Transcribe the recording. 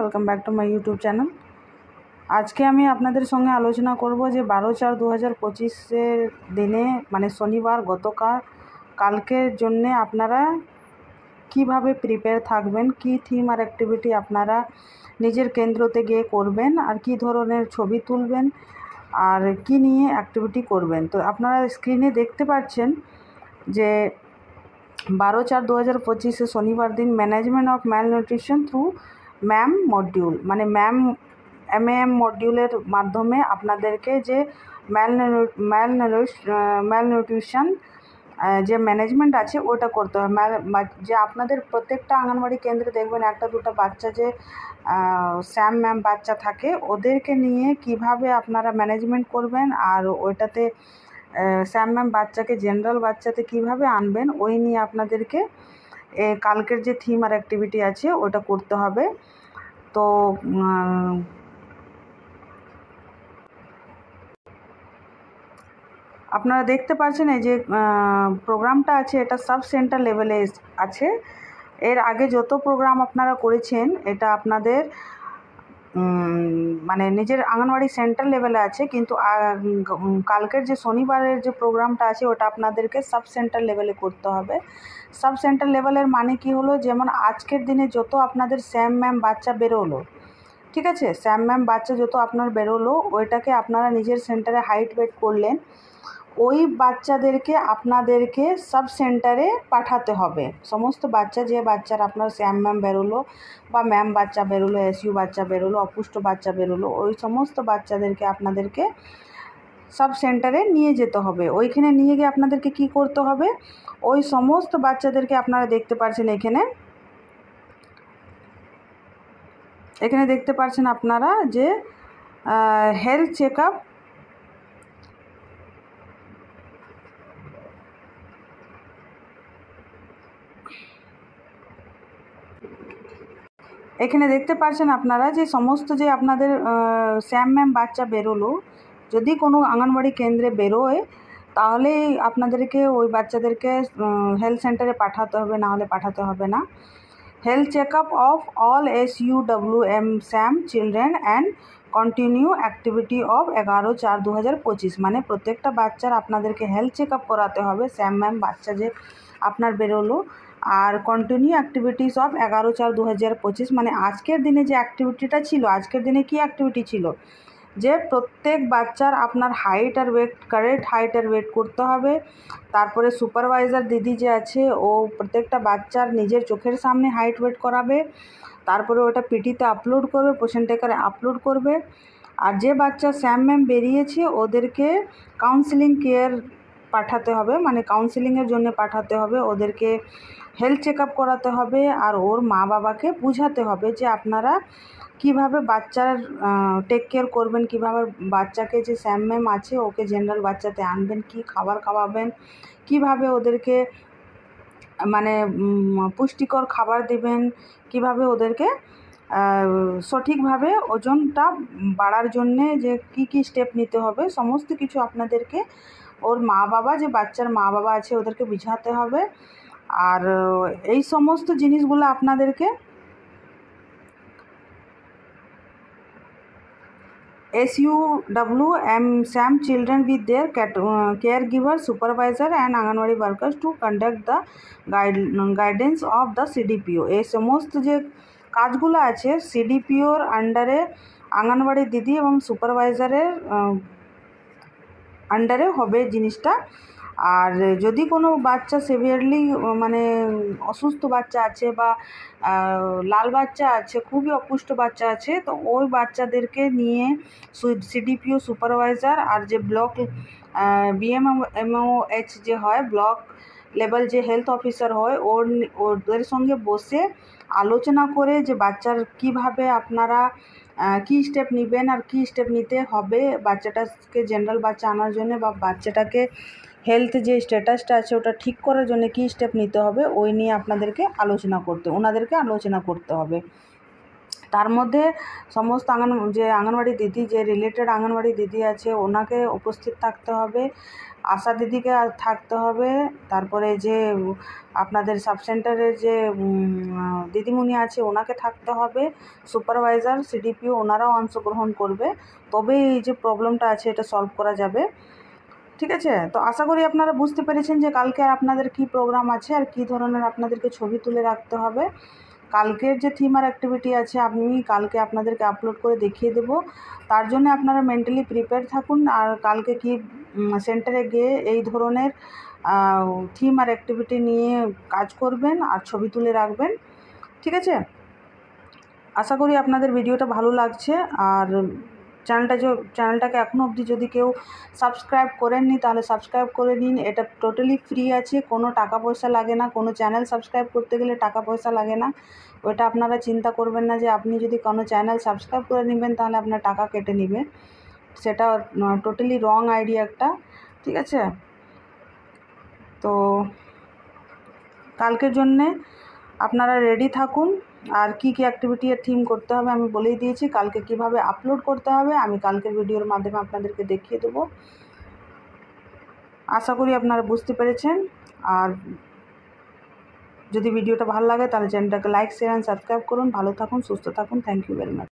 Welcome back to my YouTube channel. আজকে আমি আপনাদের সঙ্গে আলোচনা করব যে 12/4/2025 দিনে মানে শনিবার কালকের জন্যে আপনারা কিভাবে প্রিপেয়ার থাকবেন, কি থিম আর অ্যাক্টিভিটি আপনারা নিজের কেন্দ্রতে গিয়ে করবেন, আর কি ধরনের ছবি তুলবেন, আর কি নিয়ে অ্যাক্টিভিটি করবেন। তো আপনারা স্ক্রিনে দেখতে পাচ্ছেন যে 12/4/2025 শনিবার দিন management of malnutrition through ma'am module, মানে MAM মডিউলের মাধ্যমে আপনাদেরকে যে ম্যালনিউট্রিশন যে ম্যানেজমেন্ট আছে ওটা করতে হবে। যে আপনাদের প্রত্যেকটা আঙ্গনওয়াড়ি কেন্দ্রে দেখবেন একটা দুটো বাচ্চা যে স্যাম ম্যাম বাচ্চা থাকে, ওদেরকে নিয়ে কিভাবে আপনারা ম্যানেজমেন্ট করবেন, আর ওইটাতে স্যাম ম্যাম বাচ্চাকে জেনারেল বাচ্চাতে কিভাবে আনবেন, ওই নিয়ে আপনাদেরকে কালকের যে থিম আর অ্যাক্টিভিটি আছে ওটা করতে হবে। তো আপনারা দেখতে পাচ্ছেন এই যে প্রোগ্রামটা আছে এটা সাব সেন্টার লেভেলে আছে। এর আগে যত প্রোগ্রাম আপনারা করেছেন এটা আপনাদের মানে নিজের আঙ্গনওয়াড়ি সেন্টার লেভেলে আছে, কিন্তু কালকের যে শনিবারের যে প্রোগ্রামটা আছে ওটা আপনাদেরকে সাব সেন্টার লেভেলে করতে হবে। সাব সেন্টার লেভেলের মানে কি হলো, যেমন আজকের দিনে যত আপনাদের স্যাম ম্যাম বাচ্চা বেরোলো, ঠিক আছে, স্যাম ম্যাম বাচ্চা যত আপনার বেরোলো ওইটাকে আপনারা নিজের সেন্টারে হাইট ওয়েট করলেন, ওই বাচ্চাদেরকে আপনাদেরকে সাব সেন্টারে পাঠাতে হবে। সমস্ত বাচ্চা যে বাচ্চার আপনার স্যাম ম্যাম বেরোলো বা ম্যাম বাচ্চা বেরোলো, SU বাচ্চা বেরোলো, অপুষ্ট বাচ্চা বেরোলো, ওই সমস্ত বাচ্চাদেরকে আপনাদেরকে সাব সেন্টারে নিয়ে যেতে হবে। ওইখানে নিয়ে গিয়ে আপনাদেরকে কি করতে হবে, ওই সমস্ত বাচ্চাদেরকে আপনারা দেখতে পাচ্ছেন এখানে দেখতে পাচ্ছেন আপনারা যে হেলথ চেক আপ, এখানে দেখতে পাচ্ছেন আপনারা যে সমস্ত যে আপনাদের স্যাম ম্যাম বাচ্চা বেরোলো, যদি কোনো আঙ্গনওয়াড়ি কেন্দ্রে বেরোয় তাহলে আপনাদেরকে ওই বাচ্চাদেরকে হেলথ সেন্টারে পাঠাতে হবে, না হলে পাঠাতে হবে না। Health check up of all SUWM SAM children and continue activity of 11/4/2025, মানে প্রত্যেকটা বাচ্চার আপনাদেরকে হেলথ চেক আপ করাতে হবে, স্যাম ম্যাম বাচ্চা যে আপনার বেরোলো, আর কন্টিনিউ অ্যাক্টিভিটিস অফ 11/4/2025, মানে আজকের দিনে যে অ্যাক্টিভিটিটা ছিল, আজকের দিনে কি অ্যাক্টিভিটি ছিল, যে প্রত্যেক বাচ্চার আপনার হাইট আর ওয়েট, কারেক্ট হাইট আর ওয়েট করতে হবে। তারপরে সুপারভাইজার দিদি যে আছে ও প্রত্যেকটা বাচ্চার নিজের চোখের সামনে হাইট ওয়েট করাবে, তারপরে ওটা পিটিতে আপলোড করবে, পোষণ টেকারে আপলোড করবে। আর যে বাচ্চা স্যাম ম্যাম বেরিয়েছে ওদেরকে কাউন্সিলিং কেয়ার পাঠাতে হবে, মানে কাউন্সিলিংয়ের জন্য পাঠাতে হবে, ওদেরকে হেলথ চেক আপ করাতে হবে, আর ওর মা বাবাকে বুঝাতে হবে যে আপনারা কিভাবে বাচ্চার টেক কেয়ার করবেন, কিভাবে বাচ্চাকে যে স্যাম ম্যাম আছে ওকে জেনারেল বাচ্চাতে আনবেন, কি খাবার খাওয়াবেন, কিভাবে ওদেরকে মানে পুষ্টিকর খাবার দেবেন, কিভাবে ওদেরকে সঠিকভাবে ওজনটা বাড়ার জন্যে যে কি স্টেপ নিতে হবে, সমস্ত কিছু আপনাদেরকে ওর মা বাবা, যে বাচ্চার মা বাবা আছে ওদেরকে বুঝাতে হবে। আর এই সমস্ত জিনিসগুলো আপনাদেরকে SUWM SAM children with their caregiver, supervisor and Anganwadi workers to conduct the guidance of the CDPO. এই সমস্ত যে কাজগুলো আছে CDPOর আন্ডারে আঙ্গনওয়াড়ি দিদি এবং সুপারভাইজারের আন্ডারে হবে জিনিসটা। আর যদি কোনো বাচ্চা সিভিয়ারলি মানে অসুস্থ বাচ্চা আছে বা লাল বাচ্চা আছে, খুবই অপুষ্ট বাচ্চা আছে, তো ওই বাচ্চাদেরকে নিয়ে CDPO সুপারভাইজার আর যে ব্লক BMMOH যে হয়, ব্লক লেভেল যে হেলথ অফিসার হয়, ওদের সঙ্গে বসে আলোচনা করে যে বাচ্চার কিভাবে আপনারা কী স্টেপ নেবেন আর কী স্টেপ নিতে হবে বাচ্চাটাকে জেনারেল বাচ্চা আনার জন্য, বা বাচ্চাটাকে হেলথ যে স্ট্যাটাসটা আছে ওটা ঠিক করার জন্য কী স্টেপ নিতে হবে, ওই নিয়ে ওনাদেরকে আলোচনা করতে হবে। তার মধ্যে সমস্ত আঙ্গনওয়াড়ি দিদি, যে রিলেটেড আঙ্গনওয়াড়ি দিদি আছে ওনাকে উপস্থিত থাকতে হবে, আশা দিদিকে থাকতে হবে, তারপরে যে আপনাদের সাবসেন্টারের যে দিদিমণি আছে ওনাকে থাকতে হবে, সুপারভাইজার, সিডিপিও ওনারাও অংশগ্রহণ করবে, তবে এই যে প্রবলেমটা আছে এটা সলভ করা যাবে। ঠিক আছে, তো আশা করি আপনারা বুঝতে পেরেছেন যে কালকে আর আপনাদের কী প্রোগ্রাম আছে আর কী ধরনের আপনাদেরকে ছবি তুলে রাখতে হবে। কালকের যে থিম আর অ্যাক্টিভিটি আছে আমি কালকে আপনাদেরকে আপলোড করে দেখিয়ে দেব, তার জন্য আপনারা মেন্টালি প্রিপেয়ার থাকুন। আর কালকে কি সেন্টারে গিয়ে এই ধরনের থিম আর অ্যাক্টিভিটি নিয়ে কাজ করবেন আর ছবি তুলে রাখবেন। ঠিক আছে, আশা করি আপনাদের ভিডিওটা ভালো লাগছে। আর চ্যানেলটাকে এখনও অবধি যদি কেউ সাবস্ক্রাইব করেননি তাহলে সাবস্ক্রাইব করে নিন। এটা টোটালি ফ্রি আছে, কোনো টাকা পয়সা লাগে না। কোনো চ্যানেল সাবস্ক্রাইব করতে গেলে টাকা পয়সা লাগে না, ওইটা আপনারা চিন্তা করবেন না যে আপনি যদি কোনো চ্যানেল সাবস্ক্রাইব করে নেবেন তাহলে আপনার টাকা কেটে নেবে, সেটা টোটালি রং আইডিয়া একটা। ঠিক আছে, তো কালকের জন্যে আপনারা রেডি থাকুন। আর কি কি অ্যাক্টিভিটি আর থিম করতে হবে আমি বলেই দিয়েছি, কালকে কিভাবে আপলোড করতে হবে আমি কালকের ভিডিওর মাধ্যমে আপনাদেরকে দেখিয়ে দেবো। আশা করি আপনারা বুঝতে পেরেছেন। আর যদি ভিডিওটা ভালো লাগে তাহলে চ্যানেলটাকে লাইক, শেয়ার অ্যান্ড সাবস্ক্রাইব করুন। ভালো থাকুন, সুস্থ থাকুন। Thank you very much.